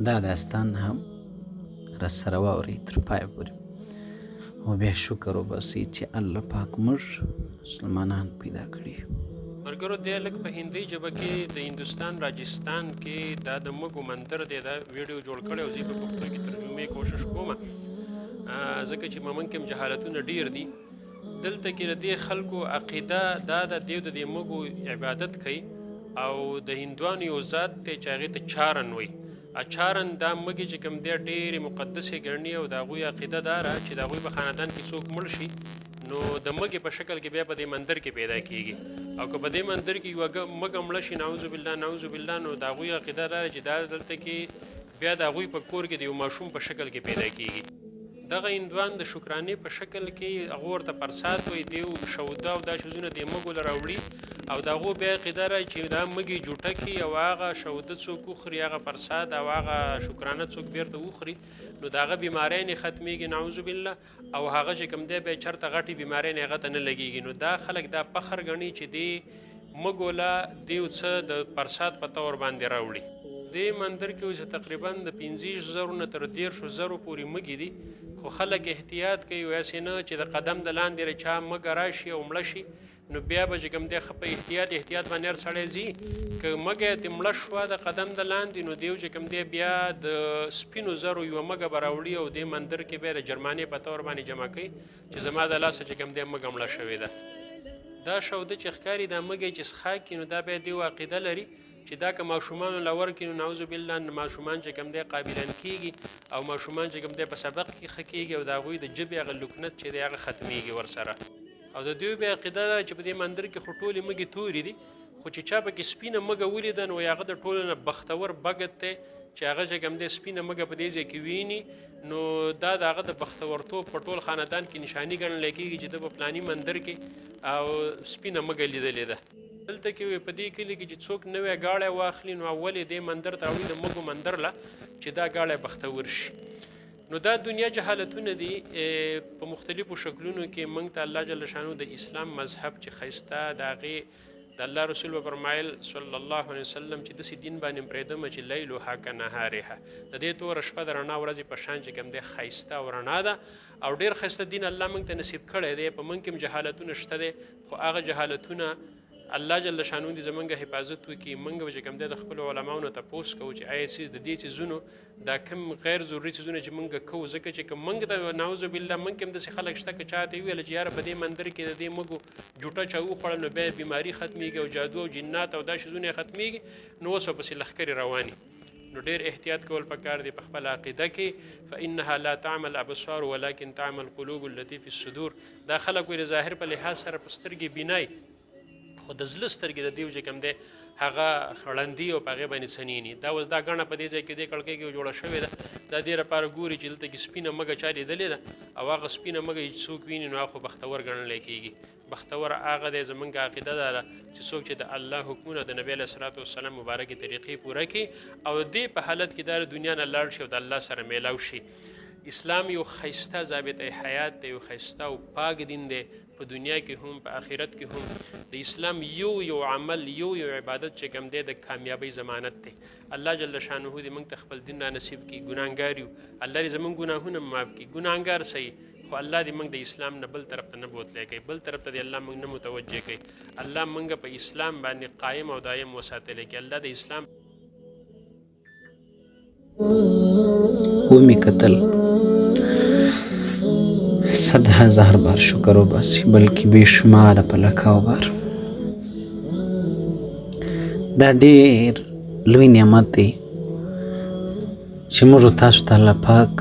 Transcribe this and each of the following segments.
دا داستان هم را سره واورئ تر پایه پورې او بیا شکر وباسئ چې الله پاک موږ مسلمانان پیدا کړي. ملګرو دی لږ په هندۍ ژبه کې د هندوستان راجستان کې دا د مږو مندر دی دا ویډیو جوړ کړی او زه په پښتو کې ترجمې کوشش کوم ځکه چې ممن کې جهالتونه ډیر دي. دلته کې د دې خلکو عقیده دا د دیو د دې مږو عبادت کوي او د هندوانو یو ذات دی چې هغې ته چارن وایي. چارن دا مږې چې کوم دی ډېرې مقدسې ګڼي او د هغوی عقیده دا ده چې د هغوی په خاندان کې څوک مړ شي نو د مږې په شکل کې بیا په دې مندر کې پیدا کیږي او که په دې مندر کې یوه مږه مړه شي نعوذ بالله نعوذ بالله نو د هغوی عقیده دا ده چې دا دلته کې بیا د هغوی په کور کې د یو ماشوم په شکل کې پیدا کیږي. دغه هندوان د شکرانې په شکل کې هغه ورته پرساد وایي دیو شوده او دا شیزونه د مږو له راوړي او د هغو بیا عقیده ده چې دا مږې جوټه کړي او هغه شوده څوک وخوري هغه پرساد او هغه شکرانه څوک بیرته وخوري نو د هغه بیماری نه ختمیږي نعوذ بالله او هغه چې کوم دی بیا چېرته غټې بیماری نه هغه ته نه لګېږي. نو دا خلک دا فخر ګڼي چې دې مږو له دیو څه د پرساد په طور باندې راوړي. دې مندر کې اوس تقریبا د 15,000 نه تر 13,000 پورې مږې دي خو خلک احتیاط کوي ویسې نه چې د قدم د لاندې چا مږه راشي او مړه شي نو بیا به چې کوم دی په احتیاط باندې هر سړی ځي که مږه یې مړه شوه د قدم د لاندې نو دیو چې کوم دی بیا د سپینو زرو یوه مږه به راوړي او دې مندر کې بیا د جرمانې په طور باندې جمع کوي چې زما د لاسه چې کوم دی مږه مړه شوې ده. دا شوده چې ښکاري دا مږی چې څښاک نو دا بیا دیو عقیده لري چې دا که ماشومانو له ورکړي نو نعوذ بالله ماشومان چې کوم دی قابلان کیږي او ماشومان چې کوم دی په سبق کې ښه کیږي او د هغوی د ژبې هغه لکنت چې دی هغه ختمیږي ورسره. او د دوی بیا عقیده ده چې په دې مندر کې خو ټولې مږې تورې دي خو چې چا پکې سپینه مږه ولیده نو هغه د ټولو نه بختور بګت دی چې هغه چې کوم دی سپینه مږه په دې ځای کې ویني نو دا د هغه د بختورتوب په ټول خاندان کې نشاني ګڼلی کېږي چې د په فلاني مندر کې او سپینه مږه لیدلې ده. دلته کې په دې کلي کې چې څوک نوی ګاړی واخلي نو اول یې دې مندر ته راوړي د مږو مندر له چې دا ګاړی بختور شي. نو دا دنیا جهالتونه دي په مختلفو شکلونو کې موږ ته الله جل شانو د اسلام مذهب چې ښایسته د هغې د الله رسول وفرمایل صلی الله علیه وسلم چې داسې دین باندې پرېږدمه چې لیلها کنهارها د دې توره شپه د رڼا ورځې په شان چې کوم دی ښایسته او رڼا ده او ډېر ښایسته دین الله موږ ته نصیب کړی دی. په موږ کې هم جهالتونه شته دی خو هغه جهالتونه الله جل شانو دې زمونږ حفاظت وکړي. موږ به چې کوم دی د خپلو علماو نه تپوس کوو چې آیا څیز د دې څیزونو دا کوم غیر ضروري څیزونه چې موږ کوو ځکه چې که موږ ته نعوذ بالله موږ کې هم داسې خلک شته که چا ته وویله چې یاره په دې مندر کې د دې مږو جوټه چا وخوړل نو بیا بیماري ختمیږي او جادو او جنات او دا شیزونه یې ختمیږي نو اوس به پسې لښکرې رواني. نو ډېر احتیاط کول پکار دی په خپله عقیده کې فانها لا تعمل الابصار ولکن تعمل القلوب التي في الصدور. دا خلک وایي د ظاهر په لحاظ سره په سترګې بینای خو د زړه سترګې د دیو چې کوم دی هغه خړندي او په هغې باندې څنیني. دا اوس دا ګڼه په دې ځای کې دې کړکۍ کې جوړه شوې ده دا دې لپاره ګوري چې دلته کې سپینه مږه چا لیدلې ده او هغه سپینه مږه چې څوک ویني نو هغه خو بختور ګڼلی کېږي. بختور هغه دی زموږ عقیده دا ده چې څوک چې د الله حکمونه د نبي علیه صلات وسلام مبارکې طریقې پوره کړي او دې په حالت کې دا د دنیا نه لاړ شي او د الله سره میلاو شي. اسلام یو ښایسته ضابطه حیات دی یو ښایسته او پاک دین دی په دنیا کې هم په آخرت کې هم. د اسلام یو عمل یو عبادت چې کوم دی د کامیابۍ ضمانت دی. الله جل شانه دې موږ ته خپل دین را نصیب کړي. ګناهګار یو الله دې زموږ ګناهونه معاف کړي. ګناهګار صحیح خو الله دې موږ د اسلام نه بل طرف ته نه بوتلی کوي بل طرف ته دې الله موږ نه متوجه کوي. الله موږ په اسلام باندې قایم او دایم وساتلی کوي. الله د اسلام ومی کتل 100,000 بار شکر وباسئ بلکې بې شماره په لکاو بار. دا ډېر لوی نعمت دی چې موږ تاسو ته الله پاک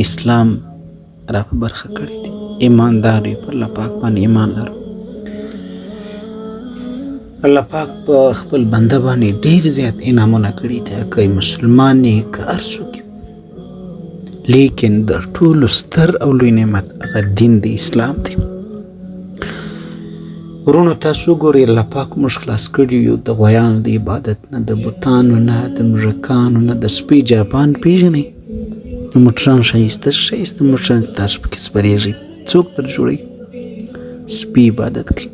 اسلام را په برخه کړی دی. ایماندار یو په الله پاک باندې ایمان لرو. الله پاک په خپل بنده باندې ډېر زیات انعامونه کړي دي که مسلمان یې که هر څوک لیکن در ټولو ستر او لوی نعمت هغه دین د اسلام دی. ورونو تاسو ګورئ الله پاک موږ خلاص کړي یو د غویانو د عبادت نه د بوتانو نه د مژکانو نه د سپي جاپان پیژنئ د موټران ښایسته موټران تاسو پکې سپرېږئ څوک در جوړوي سپي عبادت کوي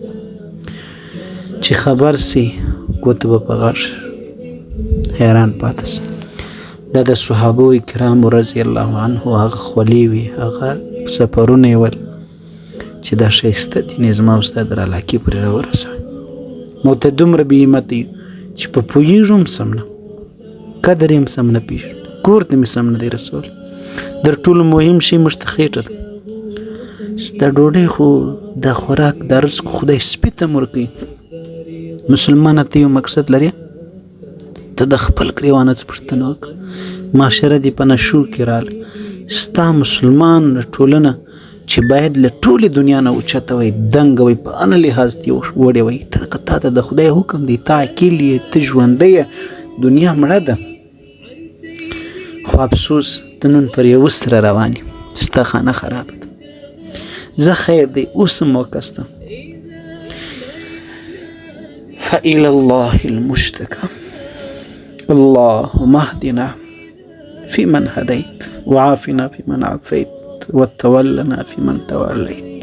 چې خبر سي ګوته به په غاښ حیران پاته سي. دا د صحابو کرامو رضی الله عنه هغه خولې وي، هغه سفرونه یې ول چې دا ښایسته دین یې زما او ستا در علاقې پورې راورسوي. نو ته دومره بې همته یو چې په پوهېږو هم سم نه، قدر یې هم سم نه پېژنو، کور ته مې سم نه دی رسولی. در ټولو مهم شی موږ ته خېټه ده. ستا ډوډۍ خو د خوراک د رزق خدای سپي ته هم ورکوي. مسلمانه ته یو مقصد لرې، ته د خپل ګرېوانه څه پوښتنه وکړه. معاشره دې په نشو کې راغله، ستا مسلمان ټولنه چې باید له ټولې دنیا نه اوچته وي، دنګه وي، په هر لحاظ دې وړې وي، تا ته د خدای حکم دی، ته عاقل یې، ته ژوندی یې، دنیا مړه ده. خو افسوس ته نن پر یوه سره روان یې، ستا خانه خرابه ده. زه خیر دی اوس هم وکسته. فإلى الله المشتكى. اللهم اهدنا فيمن هديت، وعافنا فيمن عافيت، وتولنا فيمن توليت.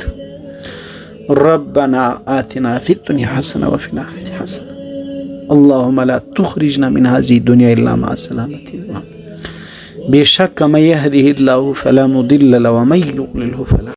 ربنا آتنا في الدنيا حسنة وفي الآخرة حسنة. اللهم لا تخرجنا من هذه الدنيا إلا مع سلامة الإيمان. بشك من يهده الله فلا مضل له ومن يضلله فلا